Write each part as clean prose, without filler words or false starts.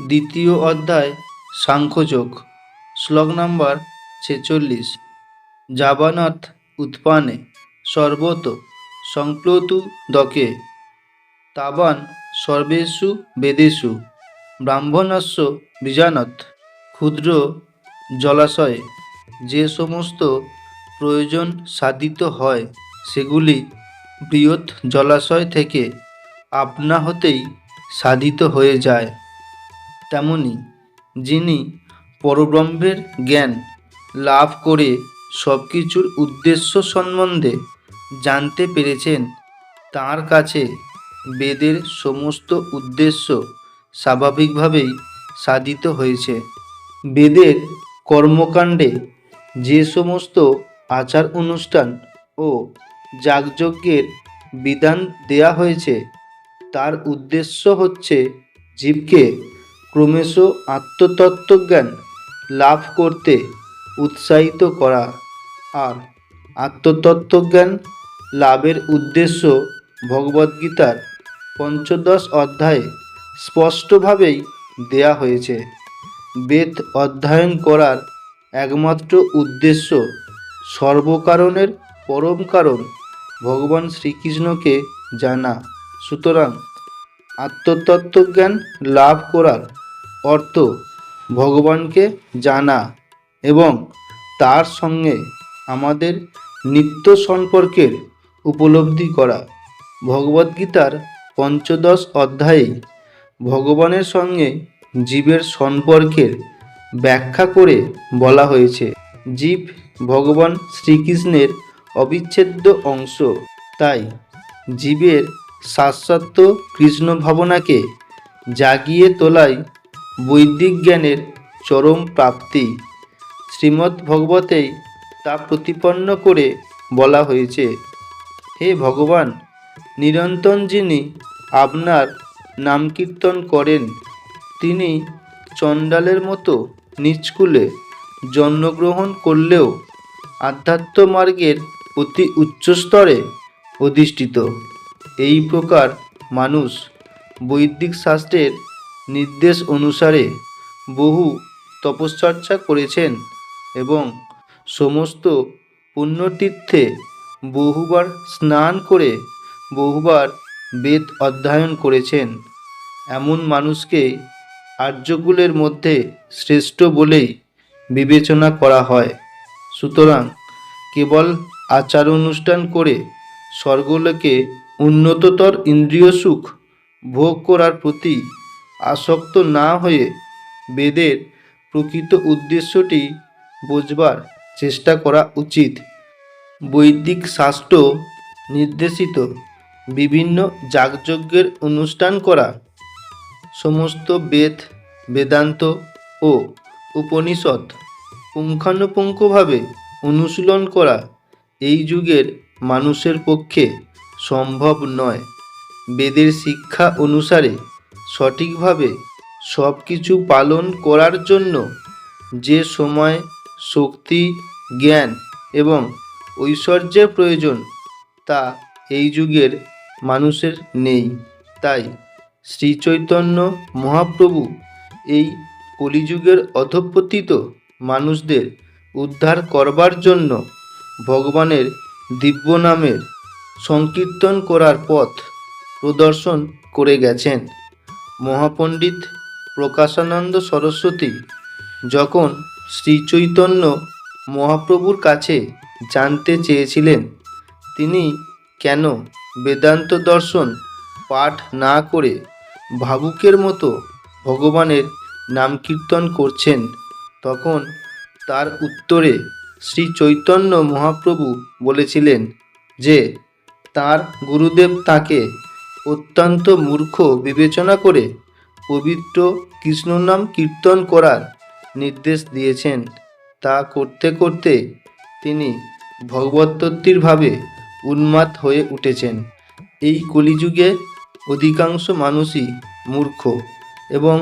দ্বিতীয় অধ্যায় সাংখ্যযোগ। শ্লোক নম্বর 46। যাবানৎ উৎপানে সর্বত সংপ্লুতু দকে তাবান সর্বেষু বেদেষু ব্রাহ্মণস্য বীজানৎ। ক্ষুদ্র জলাশয়ে যে সমস্ত প্রয়োজন সাধিত হয় সেগুলি বৃহৎ জলাশয় থেকে আপনা হতেই সাধিত হয়ে যায়। তেমনি যিনি পরব্রহ্মের জ্ঞান লাভ করে সব কিছুর উদ্দেশ্য সম্বন্ধে জানতে পেরেছেন, তাঁর কাছে বেদের সমস্ত উদ্দেশ্য স্বাভাবিকভাবেই সাধিত হয়েছে। বেদের কর্মকাণ্ডে যে সমস্ত আচার অনুষ্ঠান ও যাগযজ্ঞের বিধান দেয়া হয়েছে তার উদ্দেশ্য হচ্ছে জীবকে ক্রমশ আত্মতত্ত্বজ্ঞান লাভ করতে উৎসাহিত করা। আর আত্মতত্ত্বজ্ঞান লাভের উদ্দেশ্য ভগবদ্গীতার পঞ্চদশ অধ্যায়ে স্পষ্টভাবেই দেয়া হয়েছে। বেদ অধ্যয়ন করার একমাত্র উদ্দেশ্য সর্বকারণের পরম কারণ ভগবান শ্রীকৃষ্ণকে জানা। সুতরাং আত্মতত্ত্বজ্ঞান লাভ করার অর্থ ভগবানকে জানা এবং তার সঙ্গে আমাদের নিত্য সম্পর্কের উপলব্ধি করা। ভগবদ্গীতার পঞ্চদশ অধ্যায়ে ভগবানের সঙ্গে জীবের সম্পর্কের ব্যাখ্যা করে বলা হয়েছে, জীব ভগবান শ্রীকৃষ্ণের অবিচ্ছেদ্য অংশ। তাই জীবের শাশ্বত কৃষ্ণ ভাবনাকে জাগিয়ে তোলাই বৈদিক জ্ঞানের চরম প্রাপ্তি। শ্রীমদ্ ভগবতেই তা প্রতিপন্ন করে বলা হয়েছে, হে ভগবান, নিরন্তর যিনি আপনার নাম কীর্তন করেন তিনি চণ্ডালের মতো নিচকুলে জন্মগ্রহণ করলেও আধ্যাত্ম মার্গের অতি উচ্চস্তরে অধিষ্ঠিত। এই প্রকার মানুষ বৈদিক শাস্ত্রের নির্দেশ অনুসারে বহু তপশ্চর্যা করেছেন এবং সমস্ত পুণ্যতীর্থে বহুবার স্নান করে বহুবার বেদ অধ্যয়ন করেছেন। এমন মানুষকে আর্যকুলের মধ্যে শ্রেষ্ঠ বলেই বিবেচনা করা হয়। সুতরাং কেবল আচার অনুষ্ঠান করে স্বর্গলোকে উন্নততর ইন্দ্রিয় সুখ ভোগ করার প্রতি আসক্ত না হয়ে বেদের প্রকৃত উদ্দেশ্যটি বোঝবার চেষ্টা করা উচিত। বৈদিক শাস্ত্র নির্দেশিত বিভিন্ন যাগযজ্ঞের অনুষ্ঠান করা, সমস্ত বেদ বেদান্ত ও উপনিষদ পুঙ্খানুপুঙ্খভাবে অনুশীলন করা এই যুগের মানুষের পক্ষে সম্ভব নয়। বেদের শিক্ষা অনুসারে সঠিকভাবে সব কিছু পালন করার জন্য যে সময়, শক্তি, জ্ঞান এবং ঐশ্বর্যের প্রয়োজন তা এই যুগের মানুষের নেই। তাই শ্রীচৈতন্য মহাপ্রভু এই কলিযুগের অধঃপতিত মানুষদের উদ্ধার করবার জন্য ভগবানের দিব্য নামের সংকীর্তন করার পথ প্রদর্শন করে গেছেন। মহাপণ্ডিত প্রকাশানন্দ সরস্বতী যখন শ্রীচৈতন্য মহাপ্রভুর কাছে জানতে চেয়েছিলেন তিনি কেন বেদান্ত দর্শন পাঠ না করে ভাবুকের মতো ভগবানের নাম কীর্তন করছেন, তখন তার উত্তরে শ্রী চৈতন্য মহাপ্রভু বলেছিলেন যে তার গুরুদেব তাকে অত্যন্ত মূর্খ বিবেচনা করে পবিত্র কৃষ্ণনাম কীর্তন করার নির্দেশ দিয়েছেন। তা করতে করতে তিনি ভগবতত্ত্বের ভাবে উন্মাদ হয়ে উঠেছেন। এই কলিযুগে অধিকাংশ মানুষই মূর্খ এবং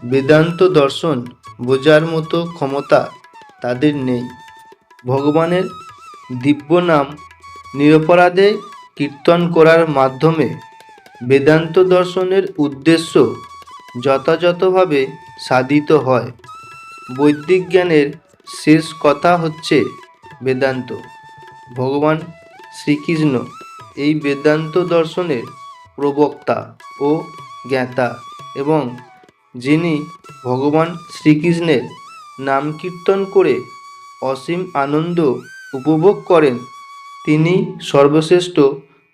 বেদান্ত দর্শন বোঝার মতো ক্ষমতা তাদের নেই। ভগবানের দিব্য নাম নিরপরাধে কীর্তন করার মাধ্যমে বেদান্ত দর্শনের উদ্দেশ্য যথাযথভাবে সাধিত হয়। বৈদিক জ্ঞানের শেষ কথা হচ্ছে বেদান্ত। ভগবান শ্রীকৃষ্ণ এই বেদান্ত দর্শনের প্রবক্তা ও জ্ঞাতা, এবং যিনি ভগবান শ্রীকৃষ্ণের নাম কীর্তন করে অসীম আনন্দ উপভোগ করেন, তিনি সর্বশ্রেষ্ঠ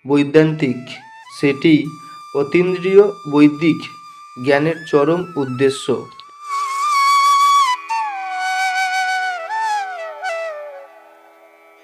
বৈদান্তিক। সেটি অতীন্দ্রিয় বৈদিক জ্ঞানের চরম উদ্দেশ্য।